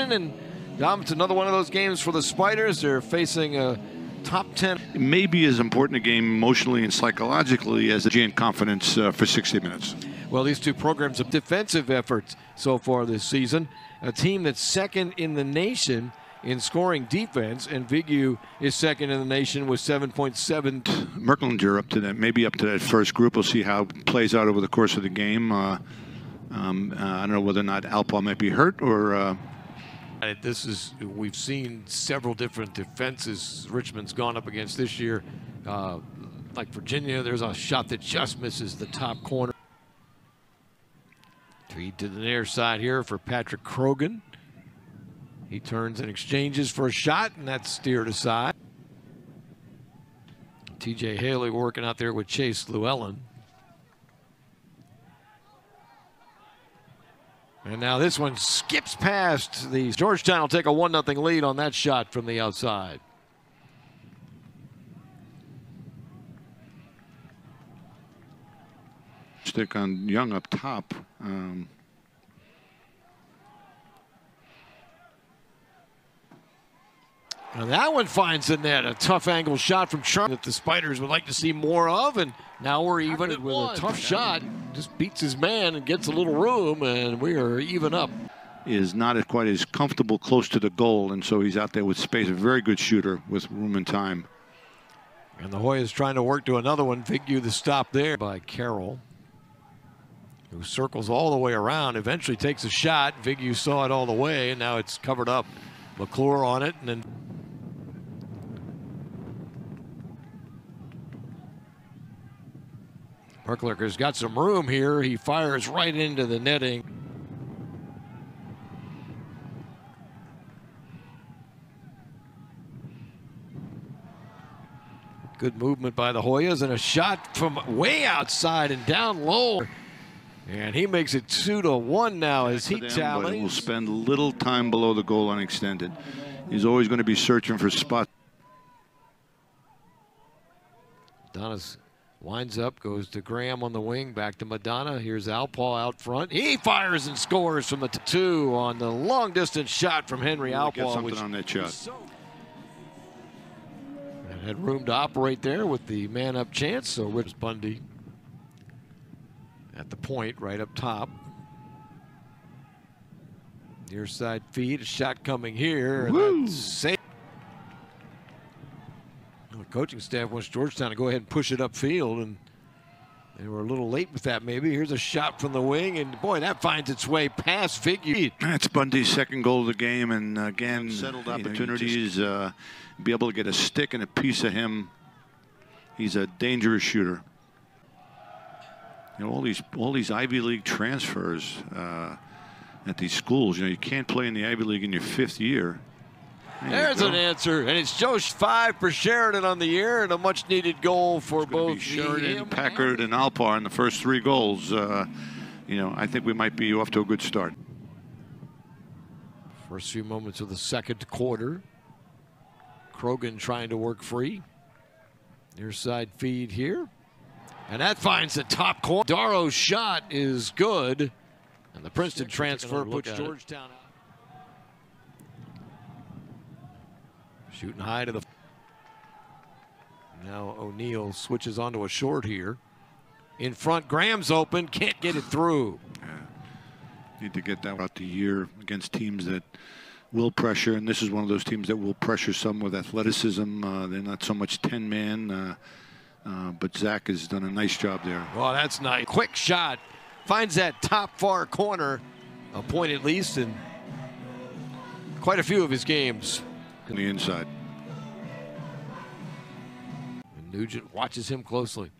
nation. And it's another one of those games for the Spiders. They're facing a top 10. It may be as important a game emotionally and psychologically as the GN Confidence for 60 minutes. Well, these two programs have defensive efforts so far this season. A team that's second in the nation in scoring defense, and Vigu is second in the nation with 7.7. Merklinger up to that, maybe up to that first group. We'll see how it plays out over the course of the game. I don't know whether or not Alpaw might be hurt or. We've seen several different defenses Richmond's gone up against this year. Like Virginia, there's a shot that just misses the top corner. Feed to the near side here for Patrick Krogan. He turns and exchanges for a shot, and that's steered aside. TJ Haley working out there with Chase Llewellyn. And now this one skips past the Georgetown will take a 1-0 lead on that shot from the outside. Stick on Young up top. And that one finds the net. A tough angle shot from Charm that the Spiders would like to see more of. And now we're even with a tough shot. Just beats his man and gets a little room, and we are even up. Is not quite as comfortable close to the goal, and so he's out there with space. A very good shooter with room and time. And the Hoyas trying to work to another one. Vigu the stop there by Carroll, who circles all the way around, eventually takes a shot. Vigu saw it all the way, and now it's covered up. McClure on it, and then Merklicher's got some room here. He fires right into the netting. Good movement by the Hoyas, and a shot from way outside and down low. And he makes it 2-1 now as he tallies. Will spend little time below the goal unextended. He's always going to be searching for spots. Donis winds up, goes to Graham on the wing, back to Madonna. Here's Alpaw out front. He fires and scores from the 2 on the long distance shot from Henry Alpaw. Get something on that shot. And had room to operate there with the man up chance. So Rich Bundy at the point right up top. Near side feed, a shot coming here. And that's safe. The coaching staff wants Georgetown to go ahead and push it upfield, and they were a little late with that maybe. Here's a shot from the wing, and boy, that finds its way past Vigu. That's Bundy's second goal of the game, and again, settled opportunities. Be able to get a stick and a piece of him. He's a dangerous shooter. You know, all these Ivy League transfers at these schools. You know, you can't play in the Ivy League in your 5th year. There's an answer, and it's Josh 5 for Sheridan on the year, and a much-needed goal for both Sheridan, Packard, and Alpaw in the first 3 goals. You know, I think we might be off to a good start. First few moments of the second quarter. Krogan trying to work free. Near side feed here. And that finds the top corner. Darrow's shot is good. And the Princeton transfer puts Georgetown out. Shooting high to the. Now O'Neal switches onto a short here. In front, Graham's open, can't get it through. Yeah. Need to get that out the year against teams that will pressure, and this is one of those teams that will pressure some with athleticism. They're not so much 10-man, but Zach has done a nice job there. Oh, that's nice. Quick shot. Finds that top far corner, a point at least, in quite a few of his games. On the inside. And Nugent watches him closely.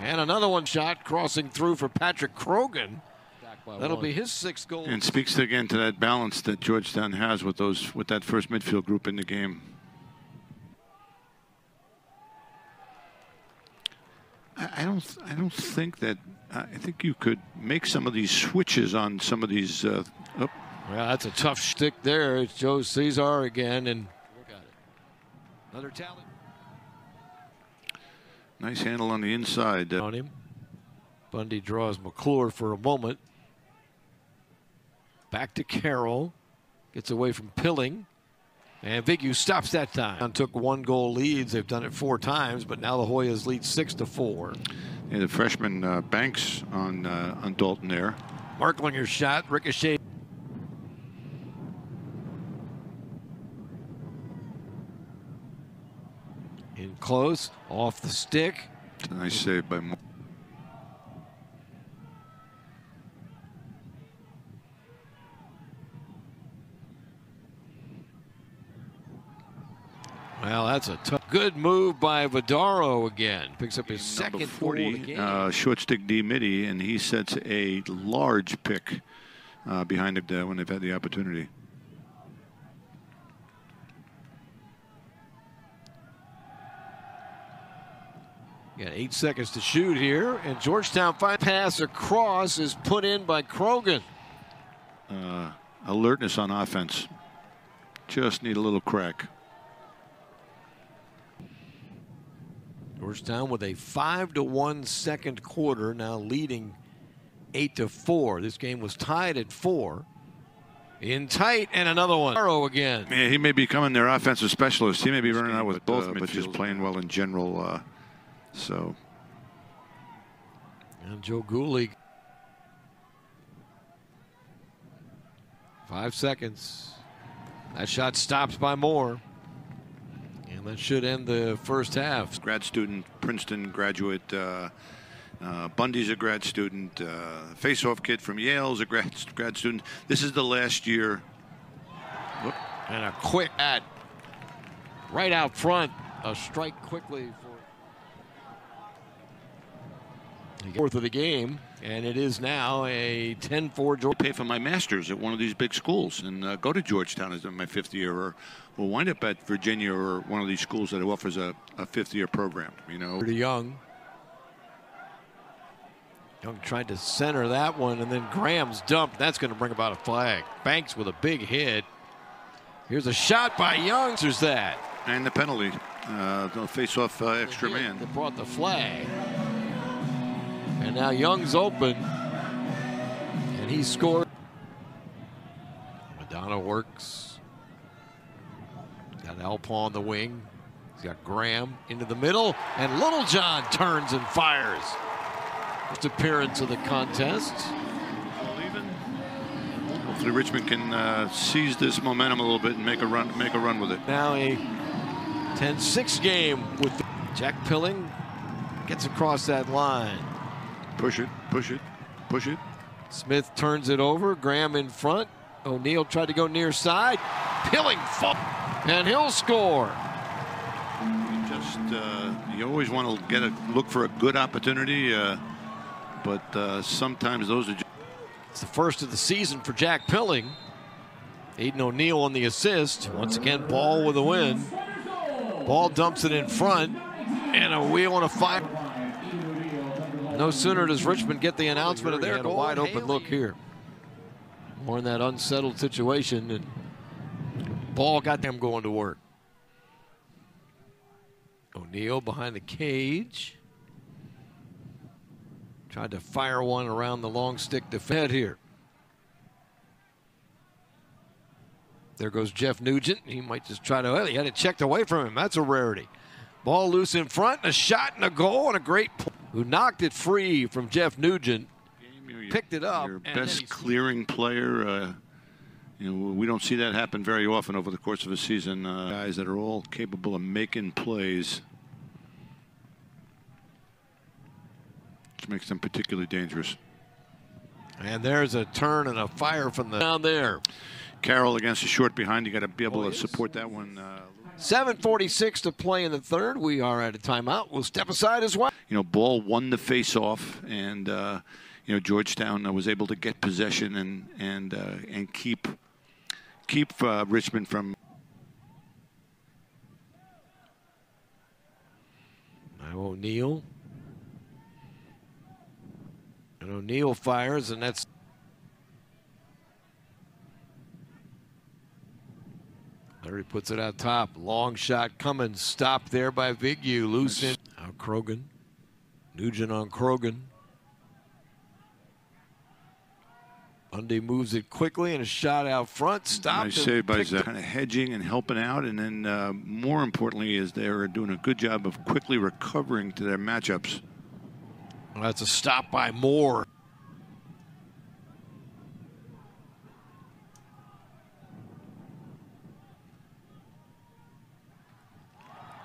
And another one shot crossing through for Patrick Krogan. That'll be his 6th goal. And speaks again to that balance that Georgetown has with that first midfield group in the game. I don't think that. I think you could make some of these switches on some of these. Well, that's a tough stick there. It's Joe Cesar again, and look at it. Another talent. Nice handle on the inside. On him. Bundy draws McClure for a moment. Back to Carroll. Gets away from Pilling. And Vigu stops that time. Took 1-goal leads. They've done it 4 times, but now the Hoyas lead 6-4. Yeah, the freshman Banks on Dalton there. Marklinger's shot, ricochet. In close, off the stick. It's a nice save by Moore. Well, that's a tough. Good move by Vidaro again. Picks up his second 40 goal of the game. Short stick D midi, and he sets a large pick behind it when they've had the opportunity. Got 8 seconds to shoot here, and Georgetown pass across is put in by Krogan. Alertness on offense. Just need a little crack. Georgetown with a 5-1 second quarter, now leading 8-4. This game was tied at 4. In tight, and another one. Again. Yeah, he may be becoming their offensive specialist. He may be running out with both, but just playing well in general. So. And Joe Gooley. 5 seconds. That shot stops by Moore. And that should end the first half. Grad student, Princeton graduate. Bundy's a grad student. Face-off kid from Yale's a grad student. This is the last year. Whoop. And a quick at right out front. A strike quickly for the fourth of the game. And it is now a 10-4 Georgia. Pay for my master's at one of these big schools and go to Georgetown as my 5th year, or we'll wind up at Virginia or one of these schools that offers a 5th-year program. You know, pretty young. Young tried to center that one, and then Graham's dumped. That's going to bring about a flag. Banks with a big hit. Here's a shot by Young. There's that. And the penalty. They'll face off extra man. That brought the flag. And now Young's open. And he scored. Madonna works. Got Alpaw on the wing. He's got Graham into the middle. And Littlejohn turns and fires. First appearance of the contest. Hopefully Richmond can seize this momentum a little bit and make a run with it. Now a 10-6 game with Jack Pilling gets across that line. Push it, push it, push it. Smith turns it over. Graham in front. O'Neal tried to go near side. Pilling fall, and he'll score. You always want to look for a good opportunity, but sometimes those are. It's the first of the season for Jack Pilling. Aiden O'Neal on the assist. Once again, Ball with a win. Ball dumps it in front, and a wheel and a 5. No sooner does Richmond get the announcement of their goal. A wide open look here. More in that unsettled situation, and Ball got them going to work. O'Neal behind the cage. Tried to fire one around the long stick to Fed here. There goes Jeff Nugent. He might just try to, well, he had it checked away from him. That's a rarity. Ball loose in front, a shot and a goal, and a great who knocked it free from Jeff Nugent. Picked it up. Your best clearing player. You know, we don't see that happen very often over the course of a season. Guys that are all capable of making plays, which makes them particularly dangerous. And there's a turn and a fire from the down there. Carroll against a short behind. You got to be able to support that one. 7:46 to play in the third. We are at a timeout. We'll step aside as well. You know, Ball won the face-off, and you know, Georgetown was able to get possession and keep Richmond from. Now O'Neal. And O'Neal fires, and that's. Larry puts it out top. Long shot coming. Stopped there by Vigu. Loose in. Now Krogan Nugent on Krogan. Bundy moves it quickly and a shot out front. Stopped. Nice save by Zach. Kind of hedging and helping out, and then more importantly is they're doing a good job of quickly recovering to their matchups. Well, that's a stop by Moore.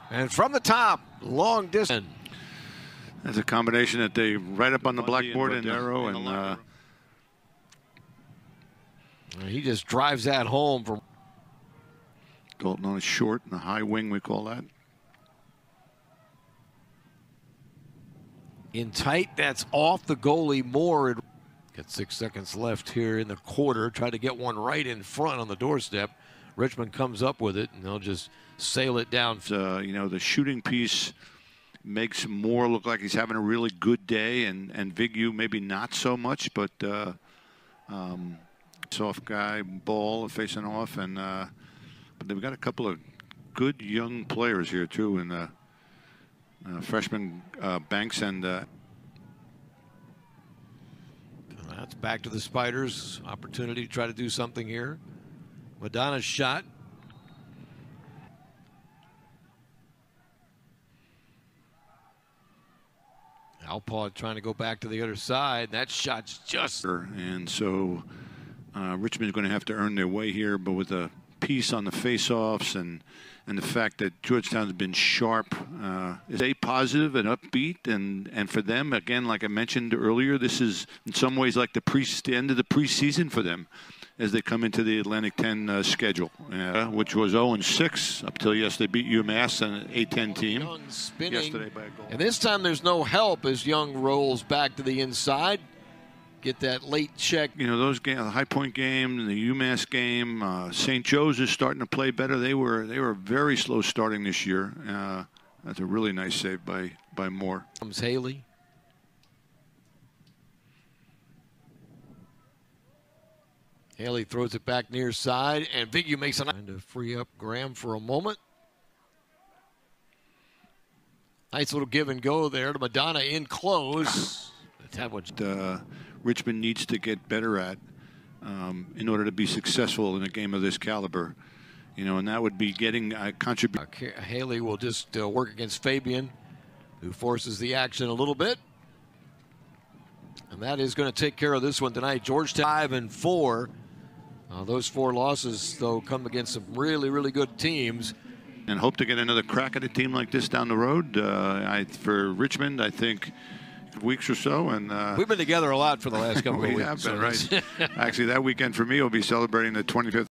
And from the top, long distance. That's a combination that they right up on the blackboard and arrow, and he just drives that home from Dalton on a short and a high wing, we call that. In tight, that's off the goalie Moore. Got 6 seconds left here in the quarter. Try to get one right in front on the doorstep. Richmond comes up with it, and they'll just sail it down. You know, the shooting piece makes Moore look like he's having a really good day, and Vigu maybe not so much, but soft guy ball facing off, and but they've got a couple of good young players here too, and freshman Banks and that's back to the Spiders. Opportunity to try to do something here. Madonna's shot. Alpaw trying to go back to the other side. That shot's just. And so Richmond's going to have to earn their way here, but with a piece on the face-offs and the fact that Georgetown's been sharp, stay positive and upbeat, and for them, again, like I mentioned earlier, this is in some ways like the end of the preseason for them as they come into the Atlantic 10 schedule, which was 0-6 up till yesterday. Beat UMass, an A-10 team. Young spinning. Yesterday by a goal. And this time there's no help as Young rolls back to the inside. Get that late check. You know, those games, the High Point game, the UMass game, St. Joe's is starting to play better. They were very slow starting this year. That's a really nice save by Moore. Comes Haley. Haley throws it back near side, and Vigu makes a trying to free up Graham for a moment. Nice little give and go there to Madonna in close. That was Richmond needs to get better at in order to be successful in a game of this caliber. You know, and that would be getting a contribution. Haley will just work against Fabian, who forces the action a little bit. And that is going to take care of this one tonight. Georgetown 5-4. Those 4 losses, though, come against some really, really good teams. And hope to get another crack at a team like this down the road. For Richmond, I think weeks or so, and we've been together a lot for the last couple of weeks. We have been, right. Actually, that weekend for me will be celebrating the 25th